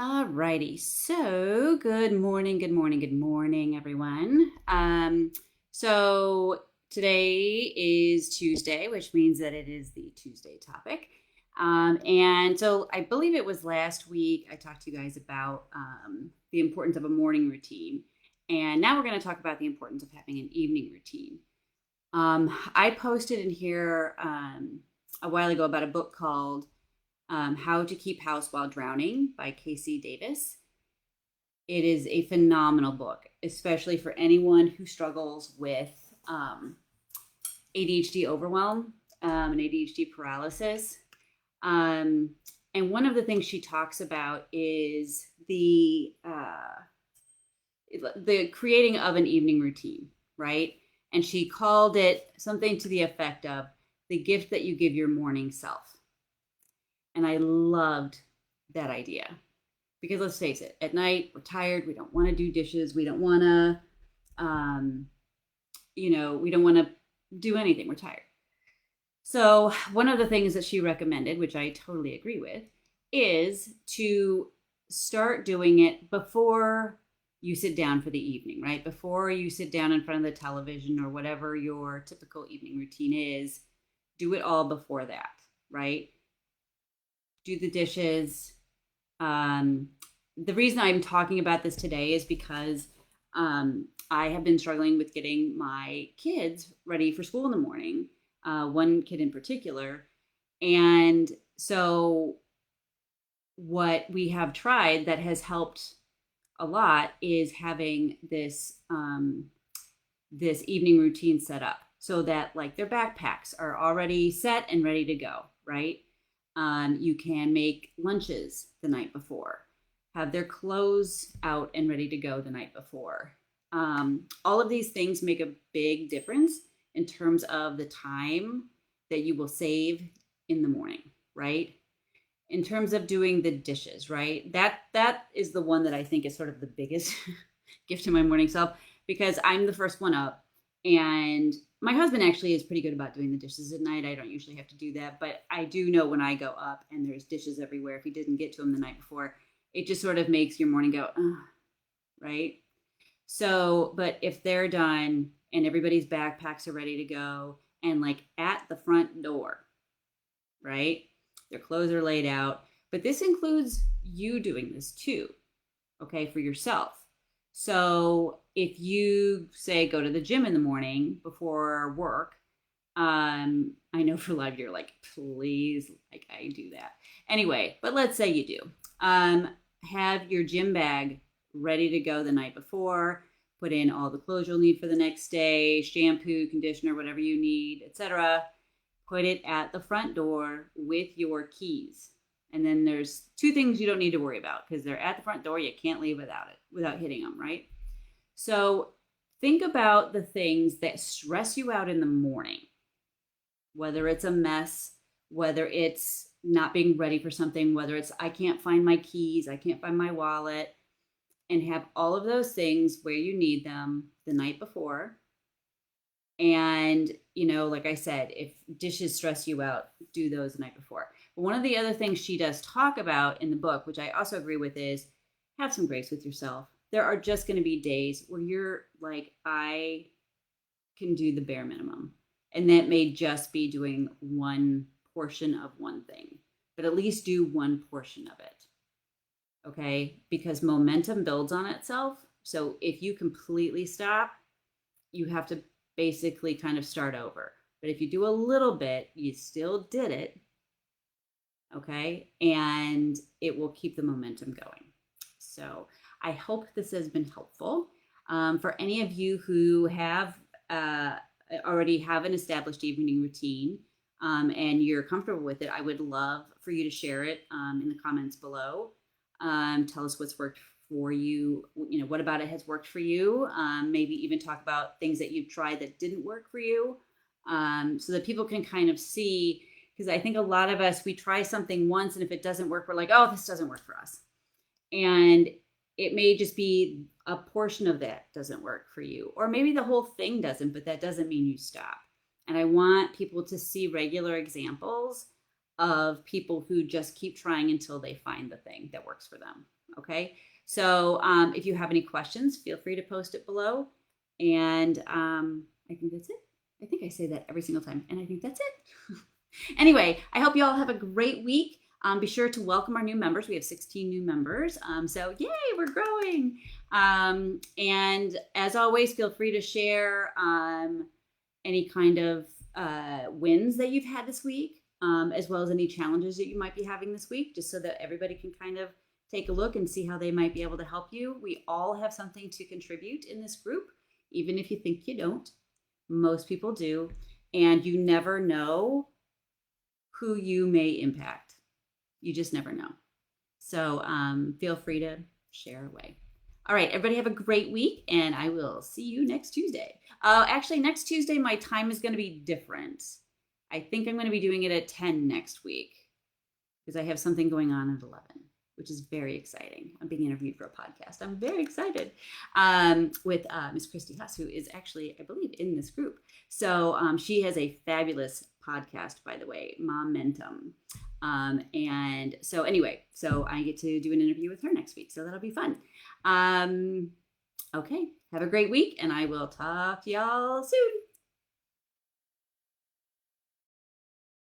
Alrighty, so good morning, good morning, good morning, everyone. So today is Tuesday, which means that it is the Tuesday topic. And so I believe it was last week I talked to you guys about the importance of a morning routine. And now we're going to talk about the importance of having an evening routine. I posted in here a while ago about a book called How to Keep House While Drowning by Casey Davis. It is a phenomenal book, especially for anyone who struggles with ADHD overwhelm and ADHD paralysis. Um, and one of the things she talks about is the creating of an evening routine, right? And she called it something to the effect of the gift that you give your morning self. And I loved that idea because let's face it, at night we're tired. We don't want to do dishes. We don't want to, we don't want to do anything. We're tired. So one of the things that she recommended, which I totally agree with, is to start doing it before you sit down for the evening, right? Before you sit down in front of the television or whatever your typical evening routine is, do it all before that, right? Do the dishes. The reason I'm talking about this today is because I have been struggling with getting my kids ready for school in the morning, one kid in particular. And so, what we have tried that has helped a lot is having this evening routine set up so that like their backpacks are already set and ready to go, right? You can make lunches the night before, have their clothes out and ready to go the night before. All of these things make a big difference in terms of the time that you will save in the morning, right? In terms of doing the dishes, right? That is the one that I think is sort of the biggest gift to my morning self because I'm the first one up and my husband actually is pretty good about doing the dishes at night. I don't usually have to do that, but I do know when I go up and there's dishes everywhere, if he didn't get to them the night before, it just sort of makes your morning go, right? So, but if they're done and everybody's backpacks are ready to go and like at the front door, right? Their clothes are laid out, but this includes you doing this too, okay, for yourself. So if you say go to the gym in the morning before work, I know for a lot of you are like, please, like I do that. Anyway, but let's say you do. Have your gym bag ready to go the night before. Put in all the clothes you'll need for the next day, shampoo, conditioner, whatever you need, etc. Put it at the front door with your keys. And then there's two things you don't need to worry about because they're at the front door. You can't leave without it, without hitting them, right? So think about the things that stress you out in the morning, whether it's a mess, whether it's not being ready for something, whether it's I can't find my keys, I can't find my wallet, and have all of those things where you need them the night before. And, like I said, if dishes stress you out, do those the night before. But one of the other things she does talk about in the book, which I also agree with, is have some grace with yourself. There are just going to be days where you're like, I can do the bare minimum. And that may just be doing one portion of one thing, but at least do one portion of it. Okay. Because momentum builds on itself. So if you completely stop, you have to basically kind of start over. But if you do a little bit, you still did it. Okay. And it will keep the momentum going. So I hope this has been helpful. For any of you who have already have an established evening routine and you're comfortable with it, I would love for you to share it in the comments below. Tell us what's worked for you. What about it has worked for you? Maybe even talk about things that you've tried that didn't work for you so that people can kind of see. Because I think a lot of us, we try something once and if it doesn't work, we're like, oh, this doesn't work for us. And it may just be a portion of that doesn't work for you. Or maybe the whole thing doesn't, but that doesn't mean you stop. And I want people to see regular examples of people who just keep trying until they find the thing that works for them. Okay. So if you have any questions, feel free to post it below. And I think that's it. I think I say that every single time. And I think that's it. Anyway, I hope you all have a great week. Be sure to welcome our new members. We have 16 new members. So yay, we're growing. And as always, feel free to share any kind of wins that you've had this week, as well as any challenges that you might be having this week, just so that everybody can kind of take a look and see how they might be able to help you. We all have something to contribute in this group, even if you think you don't. Most people do. And you never know who you may impact. You just never know. So feel free to share away. All right, everybody have a great week, and I will see you next Tuesday. Actually, next Tuesday, my time is going to be different. I think I'm going to be doing it at 10 next week because I have something going on at 11, which is very exciting. I'm being interviewed for a podcast. I'm very excited with Miss Christy Huss, who is actually, I believe, in this group. So she has a fabulous podcast, by the way, Momentum. And so anyway, so I get to do an interview with her next week. So that'll be fun. Okay, have a great week, and I will talk to y'all soon.